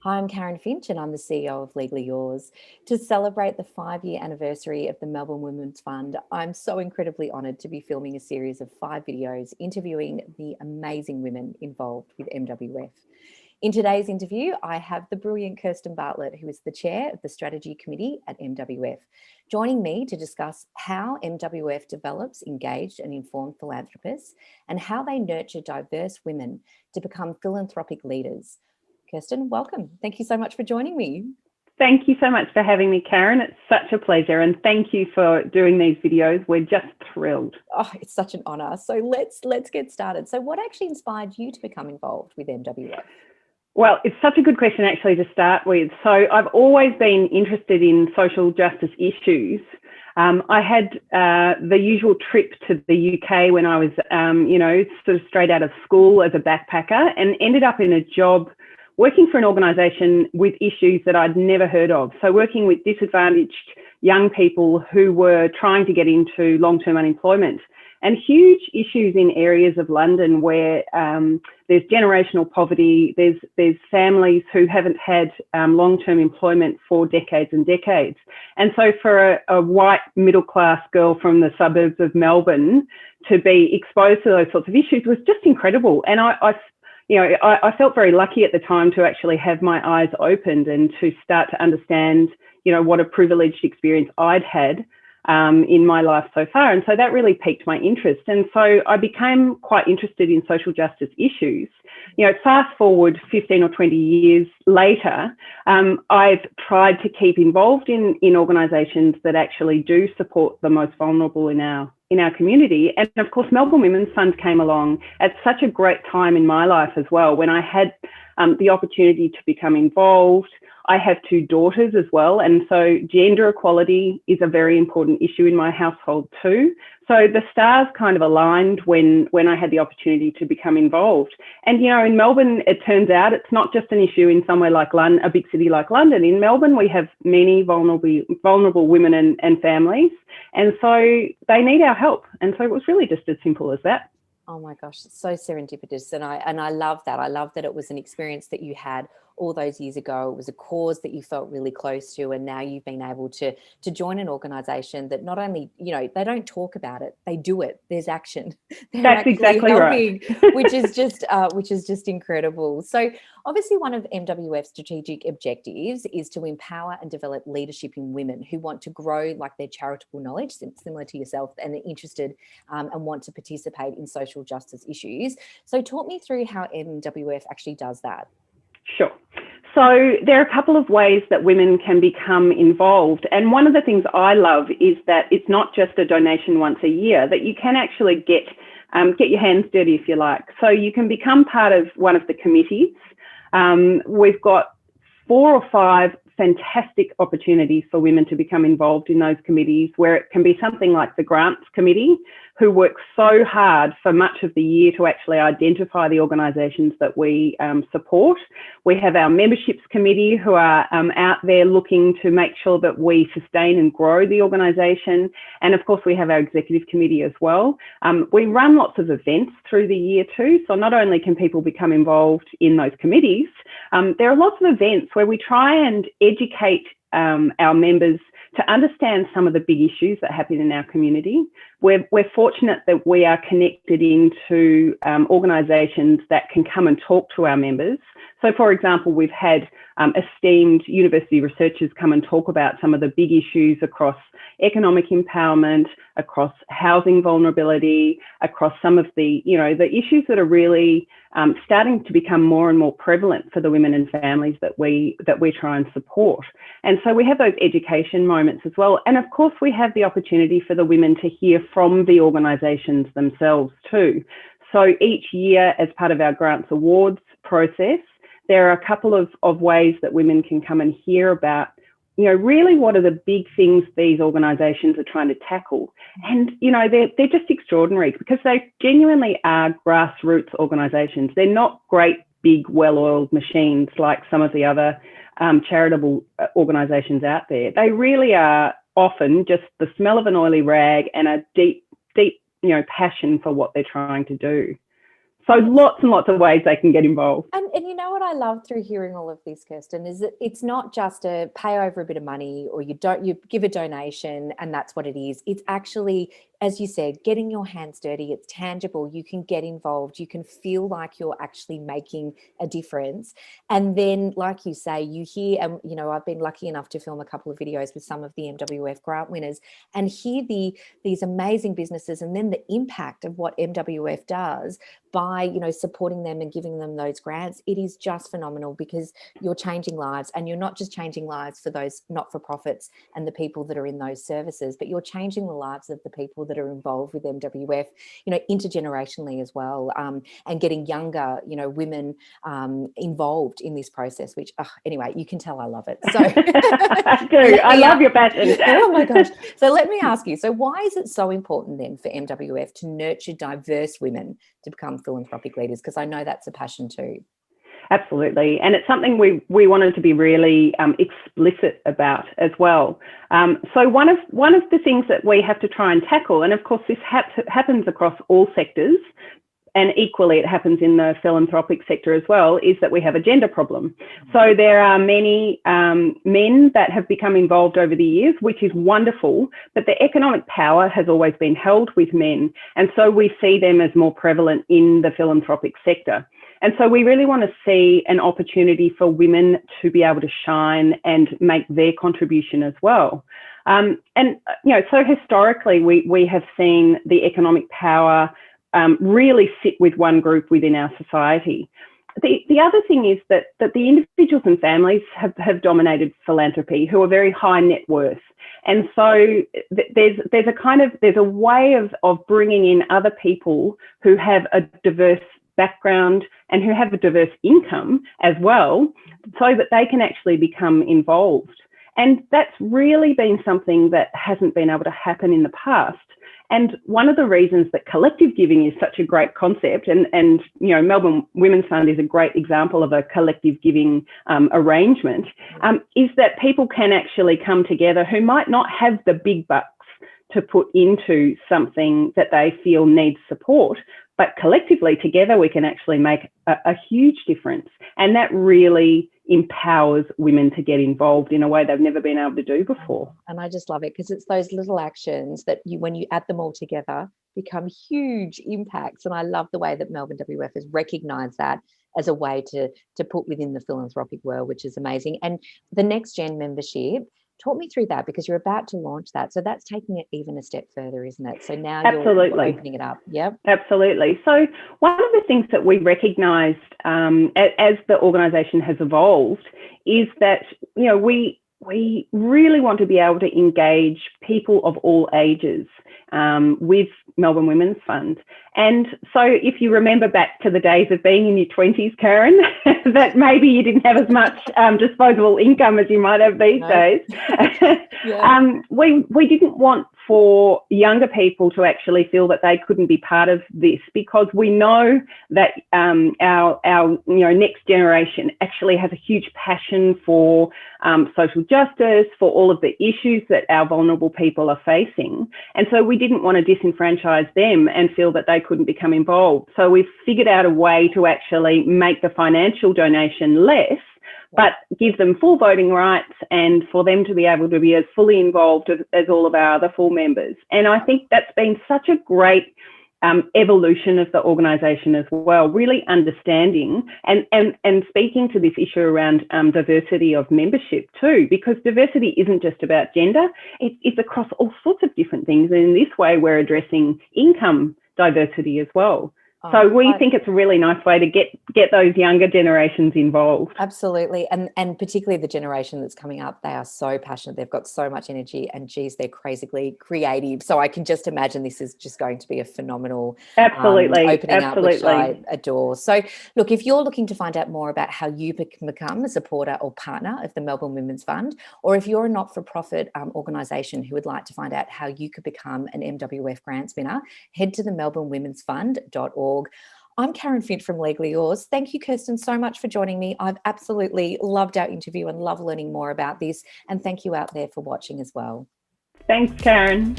Hi, I'm Karen Finch and I'm the CEO of Legally Yours. To celebrate the 5-year anniversary of the Melbourne Women's Fund, I'm so incredibly honoured to be filming a series of 5 videos interviewing the amazing women involved with MWF. In today's interview, I have the brilliant Kirsten Bartlett, who is the chair of the Strategy Committee at MWF, joining me to discuss how MWF develops engaged and informed philanthropists and how they nurture diverse women to become philanthropic leaders. Kirsten, welcome. Thank you so much for joining me. Thank you so much for having me, Karen. It's such a pleasure, and thank you for doing these videos. We're just thrilled. Oh, it's such an honour. So let's get started. So what actually inspired you to become involved with MWF? Well, it's such a good question actually to start with. So I've always been interested in social justice issues. I had the usual trip to the UK when I was, sort of straight out of school as a backpacker, and ended up in a job working for an organisation with issues that I'd never heard of. So working with disadvantaged young people who were trying to get into long-term unemployment, and huge issues in areas of London where there's generational poverty, there's families who haven't had long-term employment for decades and decades. And so for a white middle-class girl from the suburbs of Melbourne to be exposed to those sorts of issues was just incredible. And I felt very lucky at the time to actually have my eyes opened and to start to understand, what a privileged experience I'd had in my life so far. And so that really piqued my interest. And so I became quite interested in social justice issues. Fast forward 15 or 20 years later, I've tried to keep involved in organisations that actually do support the most vulnerable in our community. And of course, Melbourne Women's Fund came along at such a great time in my life as well, when I had the opportunity to become involved. I have 2 daughters as well, and so gender equality is a very important issue in my household too. So the stars kind of aligned when I had the opportunity to become involved. And in Melbourne, it turns out it's not just an issue in somewhere like London, a big city like London. In Melbourne, we have many vulnerable women and families, and so they need our help. And so it was really just as simple as that. Oh my gosh, it's so serendipitous. And I love that. I love that it was an experience that you had all those years ago. It was a cause that you felt really close to, and now you've been able to join an organisation that not only, they don't talk about it, they do it. There's action. That's exactly helping, right. which is just incredible. So obviously one of MWF's strategic objectives is to empower and develop leadership in women who want to grow like their charitable knowledge, similar to yourself, and are interested and want to participate in social justice issues. So talk me through how MWF actually does that. Sure. So there are a couple of ways that women can become involved. And one of the things I love is that it's not just a donation once a year, that you can actually get your hands dirty, if you like. So you can become part of one of the committees. We've got 4 or 5 fantastic opportunities for women to become involved in those committees, where it can be something like the Grants Committee, who work so hard for much of the year to actually identify the organisations that we support. We have our Memberships Committee, who are out there looking to make sure that we sustain and grow the organisation. And of course, we have our Executive Committee as well. We run lots of events through the year too. So not only can people become involved in those committees, there are lots of events where we try and educate our members to understand some of the big issues that happen in our community. We're fortunate that we are connected into organisations that can come and talk to our members. So, for example, we've had esteemed university researchers come and talk about some of the big issues across economic empowerment, across housing vulnerability, across some of the, the issues that are really starting to become more and more prevalent for the women and families that we try and support. And so we have those education moments as well. And of course, we have the opportunity for the women to hear from the organisations themselves too. So each year, as part of our grants awards process, there are a couple of ways that women can come and hear about, really what are the big things these organisations are trying to tackle. And, they're just extraordinary because they genuinely are grassroots organisations. They're not great, big, well-oiled machines like some of the other charitable organisations out there. They really are often just the smell of an oily rag and a deep, passion for what they're trying to do. So lots and lots of ways they can get involved. And you know what I love through hearing all of this, Kirsten, is that it's not just a pay over a bit of money or you give a donation and that's what it is. It's actually, as you said, getting your hands dirty. It's tangible. You can get involved. You can feel like you're actually making a difference. And then, like you say, you hear, and you know, I've been lucky enough to film a couple of videos with some of the MWF grant winners and hear these amazing businesses and then the impact of what MWF does by, you know, supporting them and giving them those grants. It is just phenomenal because you're changing lives, and you're not just changing lives for those not-for-profits and the people that are in those services, but you're changing the lives of the people that are involved with MWF, you know, intergenerationally as well, and getting younger, you know, women involved in this process, which anyway, you can tell I love it. So I do. I love your passion. Oh my gosh. So let me ask you, so why is it so important then for MWF to nurture diverse women to become philanthropic leaders? Because I know that's a passion too. Absolutely. And it's something we wanted to be really explicit about as well. So one of the things that we have to try and tackle, and of course this happens across all sectors, and equally it happens in the philanthropic sector as well, is that we have a gender problem. So there are many men that have become involved over the years, which is wonderful, but the economic power has always been held with men. And so we see them as more prevalent in the philanthropic sector. And so we really want to see an opportunity for women to be able to shine and make their contribution as well. And, you know, so historically we have seen the economic power really sit with one group within our society. The other thing is that the individuals and families have dominated philanthropy who are very high net worth. And so there's a way of bringing in other people who have a diverse background and who have a diverse income as well, so that they can actually become involved. And that's really been something that hasn't been able to happen in the past. And one of the reasons that collective giving is such a great concept, and you know, Melbourne Women's Fund is a great example of a collective giving arrangement, is that people can actually come together who might not have the big bucks to put into something that they feel needs support, but collectively together we can actually make a huge difference. And that really empowers women to get involved in a way they've never been able to do before. And I just love it because it's those little actions that when you add them all together, become huge impacts. And I love the way that Melbourne WF has recognised that as a way to put within the philanthropic world, which is amazing. And the Next Gen membership, talk me through that, because you're about to launch that. So that's taking it even a step further, isn't it? So now you're opening it up. Yep. Absolutely. So one of the things that we recognised as the organisation has evolved is that, you know, we really want to be able to engage people of all ages with Melbourne Women's Fund. And so if you remember back to the days of being in your 20s, Karen, that maybe you didn't have as much disposable income as you might have these days. Yeah. We didn't want for younger people to actually feel that they couldn't be part of this, because we know that our next generation actually has a huge passion for social justice, for all of the issues that our vulnerable people are facing. And so we didn't want to disenfranchise them and feel that they couldn't become involved. So we've figured out a way to actually make the financial donation less, but give them full voting rights and for them to be able to be as fully involved as all of our other full members. And I think that's been such a great evolution of the organisation as well, really understanding and speaking to this issue around diversity of membership too, because diversity isn't just about gender, it's across all sorts of different things. And in this way, we're addressing income diversity as well. So we think it's a really nice way to get those younger generations involved. Absolutely. And particularly the generation that's coming up, they are so passionate. They've got so much energy and geez, they're crazily creative. So I can just imagine this is just going to be a phenomenal opening up, which I adore. So look, if you're looking to find out more about how you can become a supporter or partner of the Melbourne Women's Fund, or if you're a not-for-profit organisation who would like to find out how you could become an MWF grants winner, head to the melbournewomen'sfund.org. I'm Karen Finch from Legally Yours. Thank you, Kirsten, so much for joining me. I've absolutely loved our interview and love learning more about this. And thank you out there for watching as well. Thanks, Karen.